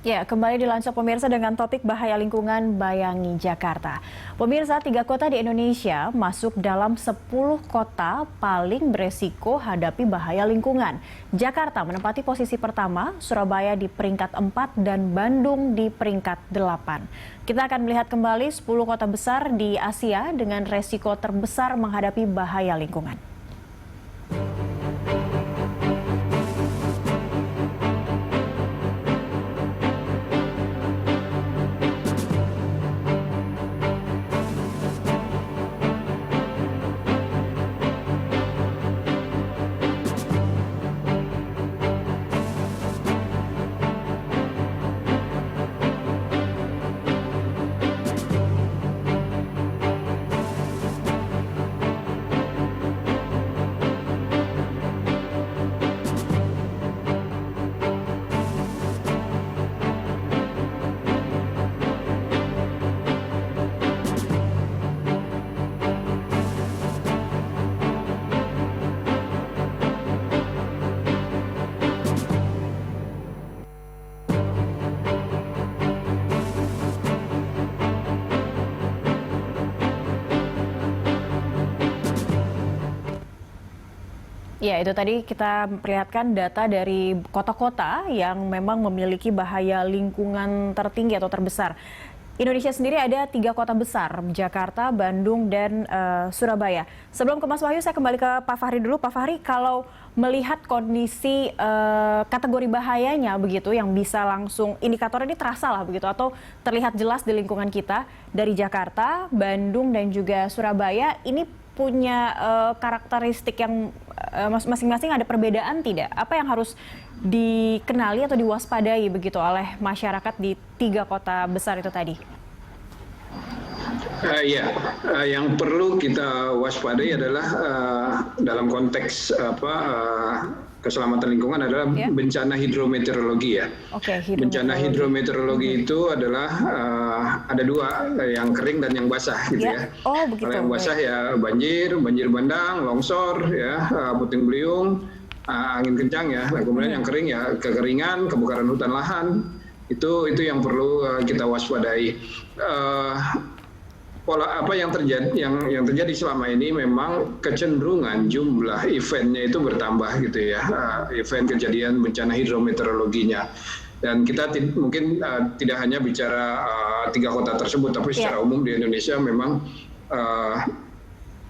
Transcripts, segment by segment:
Ya, kembali dilansir pemirsa dengan topik bahaya lingkungan bayangi Jakarta. Pemirsa, 3 kota di Indonesia masuk dalam 10 kota paling beresiko hadapi bahaya lingkungan. Jakarta menempati posisi pertama, Surabaya di peringkat 4 dan Bandung di peringkat 8. Kita akan melihat kembali 10 kota besar di Asia dengan resiko terbesar menghadapi bahaya lingkungan. Ya, itu tadi kita perlihatkan data dari kota-kota yang memang memiliki bahaya lingkungan tertinggi atau terbesar. Indonesia sendiri ada 3 kota besar, Jakarta, Bandung, dan Surabaya. Sebelum ke Mas Wahyu, saya kembali ke Pak Fahri dulu. Pak Fahri, kalau melihat kondisi kategori bahayanya begitu, yang bisa langsung indikator ini terasa lah begitu, atau terlihat jelas di lingkungan kita, dari Jakarta, Bandung, dan juga Surabaya, ini punya karakteristik yang masing-masing ada perbedaan tidak? Apa yang harus dikenali atau diwaspadai begitu oleh masyarakat di 3 kota besar itu tadi? Yang perlu kita waspadai adalah dalam konteks keselamatan lingkungan adalah bencana hidrometeorologi ya. Bencana hidrometeorologi itu adalah ada 2, yang kering dan yang basah gitu ya. Oh, begitu. Kalau yang basah ya banjir bandang, longsor ya, puting beliung, angin kencang ya. Nah, kemudian yang kering ya kekeringan, kebakaran hutan lahan. Itu yang perlu kita waspadai. Pola apa yang terjadi selama ini memang kecenderungan jumlah eventnya itu bertambah gitu ya, event kejadian bencana hidrometeorologinya. Dan kita mungkin tidak hanya bicara 3 kota tersebut, tapi secara umum di Indonesia memang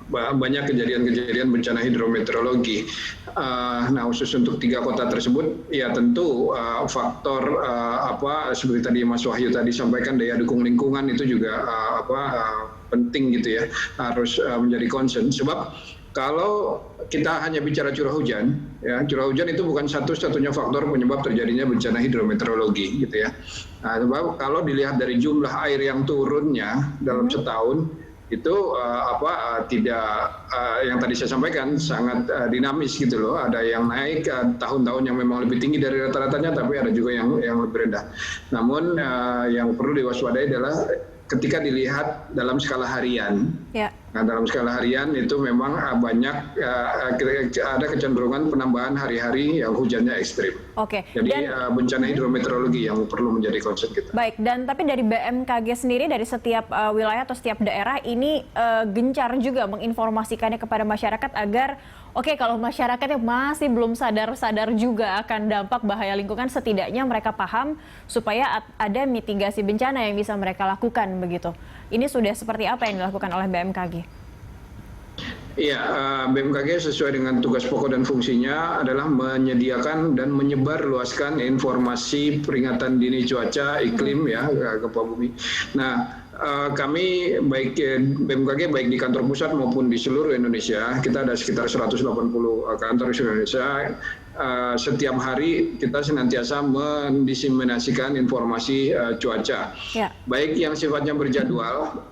banyak kejadian-kejadian bencana hidrometeorologi. Nah, khusus untuk 3 kota tersebut, ya tentu faktor seperti tadi Mas Wahyu tadi sampaikan, daya dukung lingkungan itu juga penting gitu ya, harus menjadi concern. Sebab kalau kita hanya bicara curah hujan, ya curah hujan itu bukan satu-satunya faktor penyebab terjadinya bencana hidrometeorologi gitu ya. Nah, sebab kalau dilihat dari jumlah air yang turunnya dalam setahun itu tidak yang tadi saya sampaikan sangat dinamis gitu loh. Ada yang naik tahun-tahun yang memang lebih tinggi dari rata-ratanya, tapi ada juga yang lebih rendah. Namun yang perlu diwaspadai adalah ketika dilihat dalam skala harian. Nah, dalam skala harian itu memang banyak ada kecenderungan penambahan hari-hari yang hujannya ekstrim. Jadi bencana hidrometeorologi yang perlu menjadi concern kita. Baik, dan tapi dari BMKG sendiri, dari setiap wilayah atau setiap daerah ini gencar juga menginformasikannya kepada masyarakat agar kalau masyarakatnya masih belum sadar juga akan dampak bahaya lingkungan, setidaknya mereka paham supaya ada mitigasi bencana yang bisa mereka lakukan begitu. Ini sudah seperti apa yang dilakukan oleh BMKG? Iya, BMKG sesuai dengan tugas pokok dan fungsinya adalah menyediakan dan menyebarluaskan informasi peringatan dini cuaca iklim ya ke bumi. Nah, kami baik BMKG baik di kantor pusat maupun di seluruh Indonesia, kita ada sekitar 180 kantor di seluruh Indonesia. Setiap hari kita senantiasa mendiseminasikan informasi cuaca, baik yang sifatnya berjadwal.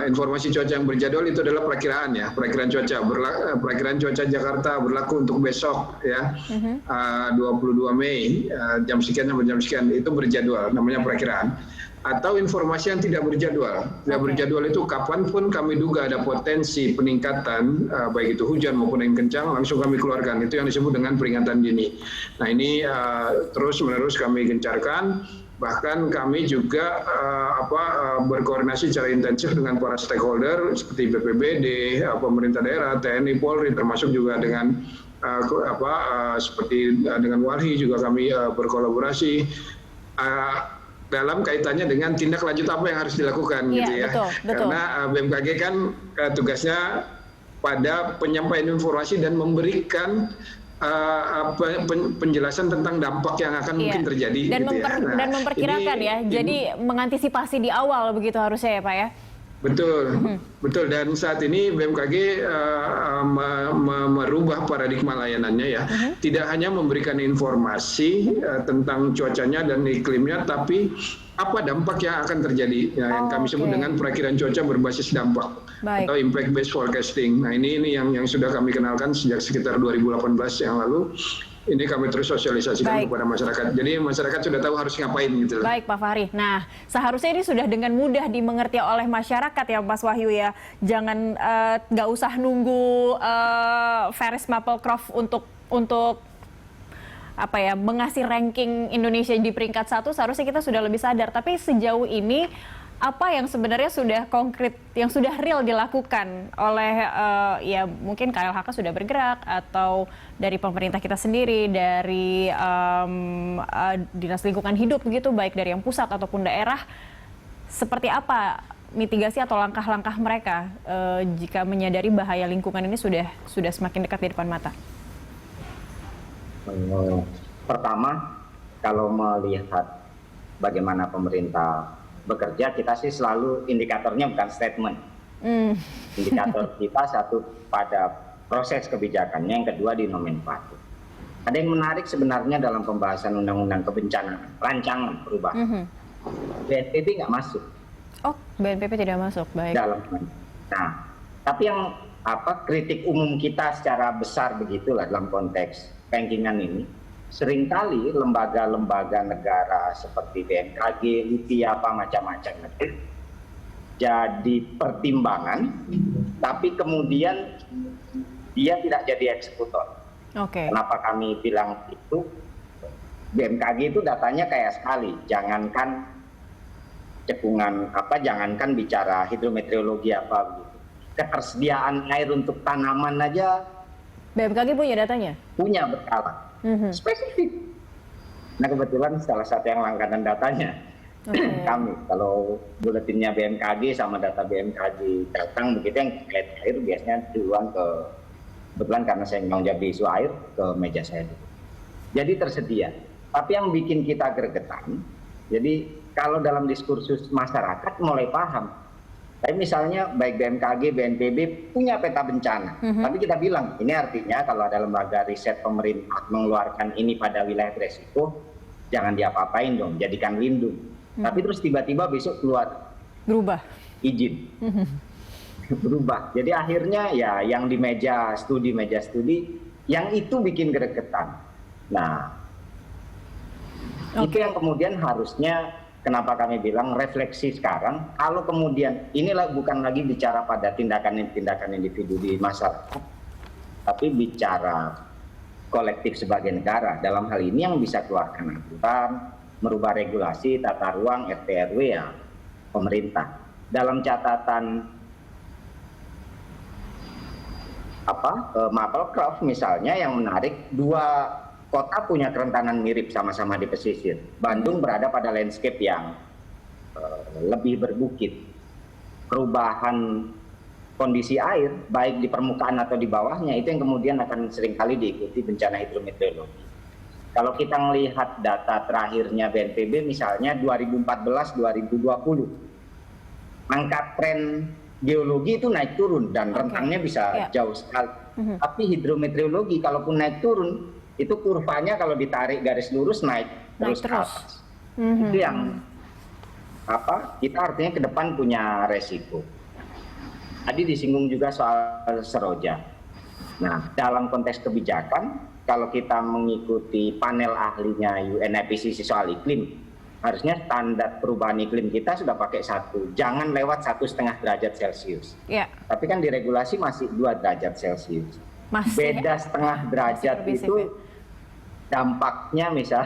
Informasi cuaca yang berjadwal itu adalah perakiraan cuaca. Perakiraan cuaca Jakarta berlaku untuk besok ya, 22 Mei jam sekian sampai jam sekian, itu berjadwal, namanya perakiraan. Atau informasi yang tidak berjadwal. Tidak berjadwal itu kapanpun kami duga ada potensi peningkatan, baik itu hujan maupun angin kencang, langsung kami keluarkan. Itu yang disebut dengan peringatan dini. Nah, ini terus-menerus kami gencarkan. Bahkan kami juga berkoordinasi secara intensif dengan para stakeholder seperti BPBD, pemerintah daerah, TNI, Polri, termasuk juga dengan seperti dengan Walhi juga kami berkolaborasi dalam kaitannya dengan tindak lanjut apa yang harus dilakukan gitu ya. Betul. Karena BMKG kan tugasnya pada penyampaian informasi dan memberikan penjelasan tentang dampak yang akan mungkin terjadi dan, gitu dan memperkirakan jadi mengantisipasi di awal begitu harusnya ya Pak ya. Betul. Dan saat ini BMKG merubah paradigma layanannya ya. Tidak hanya memberikan informasi tentang cuacanya dan iklimnya, tapi apa dampak yang akan terjadi yang kami sebut dengan perakiraan cuaca berbasis dampak atau impact based forecasting. Nah ini yang sudah kami kenalkan sejak sekitar 2018 yang lalu. Ini kami terus sosialisasikan kepada masyarakat. Jadi masyarakat sudah tahu harus ngapain gitu. Baik Pak Fahri. Nah seharusnya ini sudah dengan mudah dimengerti oleh masyarakat ya Mas Wahyu ya. Jangan nggak usah nunggu Ferris Maplecroft untuk mengasih ranking Indonesia di peringkat 1. Seharusnya kita sudah lebih sadar. Tapi sejauh ini apa yang sebenarnya sudah konkret, yang sudah real dilakukan oleh mungkin KLHK sudah bergerak atau dari pemerintah kita sendiri, dari Dinas Lingkungan Hidup begitu, baik dari yang pusat ataupun daerah, seperti apa mitigasi atau langkah-langkah mereka jika menyadari bahaya lingkungan ini sudah semakin dekat di depan mata? Pertama, kalau melihat bagaimana pemerintah bekerja, kita sih selalu indikatornya bukan statement. Indikator kita satu pada proses kebijakannya, yang kedua di nomenklatur. Ada yang menarik sebenarnya dalam pembahasan undang-undang kebencanaan, rancangan perubahan. BNPB nggak masuk. Oh, BNPB tidak masuk, baik. Nah, tapi yang kritik umum kita secara besar begitulah dalam konteks rankingan ini. Seringkali lembaga-lembaga negara seperti BMKG, LIPI, macam-macam itu jadi pertimbangan, tapi kemudian dia tidak jadi eksekutor. Kenapa kami bilang itu? BMKG itu datanya kayak sekali, jangankan jangankan bicara hidrometeorologi begitu. Ketersediaan air untuk tanaman aja BMKG punya datanya? Punya berkala. Spesifik. Nah kebetulan salah satu yang langganan datanya kami. Kalau buletinnya BMKG sama data BMKG datang begitu, yang terkait air biasanya duluan kebetulan karena saya tanggung jawab isu air, ke meja saya dulu. Jadi tersedia. Tapi yang bikin kita gregetan, jadi kalau dalam diskursus masyarakat mulai paham. Tapi misalnya baik BMKG, BNPB punya peta bencana. Tapi kita bilang, ini artinya kalau ada lembaga riset pemerintah mengeluarkan ini pada wilayah beresiko, jangan diapa-apain dong, jadikan lindung. Tapi terus tiba-tiba besok keluar berubah izin. Berubah. Jadi akhirnya ya yang di meja studi, yang itu bikin gregetan. Nah, itu yang kemudian harusnya, kenapa kami bilang refleksi sekarang, kalau kemudian inilah bukan lagi bicara pada tindakan-tindakan individu di masyarakat, tapi bicara kolektif sebagai negara. Dalam hal ini yang bisa keluarkan aturan, merubah regulasi, tata ruang, RT RW ya pemerintah. Dalam catatan Maplecroft misalnya yang menarik, 2 kota punya kerentanan mirip sama-sama di pesisir. Bandung berada pada landscape yang lebih berbukit. Perubahan kondisi air, baik di permukaan atau di bawahnya, itu yang kemudian akan seringkali diikuti bencana hidrometeorologi. Kalau kita melihat data terakhirnya BNPB misalnya 2014-2020, angka tren geologi itu naik turun dan rentangnya bisa jauh sekali. Tapi hidrometeorologi kalaupun naik turun, itu kurvanya kalau ditarik garis lurus naik terus ke atas. Itu yang kita artinya ke depan punya resiko. Tadi disinggung juga soal seroja. Nah, dalam konteks kebijakan, kalau kita mengikuti panel ahlinya UNFCCC soal iklim, harusnya standar perubahan iklim kita sudah pakai 1, jangan lewat 1,5 derajat Celcius. Tapi kan di regulasi masih 2 derajat Celcius. Beda setengah derajat itu dampaknya misal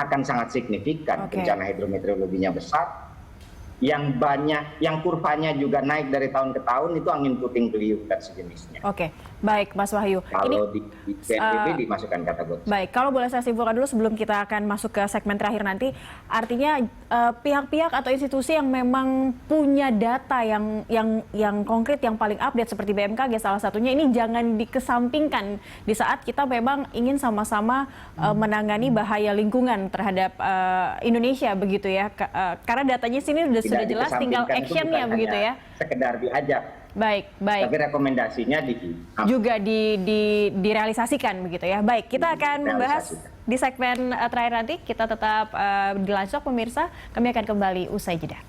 akan sangat signifikan. Oke. Bencana hidrometeorologinya besar, yang banyak, yang kurvanya juga naik dari tahun ke tahun, itu angin puting beliung dan sejenisnya. Oke, baik Mas Wahyu. Kalau di PNBP dimasukkan kategori. Baik, kalau boleh saya simpulkan dulu sebelum kita akan masuk ke segmen terakhir nanti, artinya pihak-pihak atau institusi yang memang punya data yang konkret, yang paling update seperti BMKG salah satunya, ini jangan dikesampingkan di saat kita memang ingin sama-sama menangani bahaya lingkungan terhadap Indonesia begitu ya. Karena datanya sini sudah jelas, tinggal actionnya begitu ya. Sekedar diajak. Baik, baik. Tapi rekomendasinya juga direalisasikan begitu ya. Baik, kita akan membahas di segmen terakhir nanti. Kita tetap di Lancok pemirsa. Kami akan kembali usai jeda.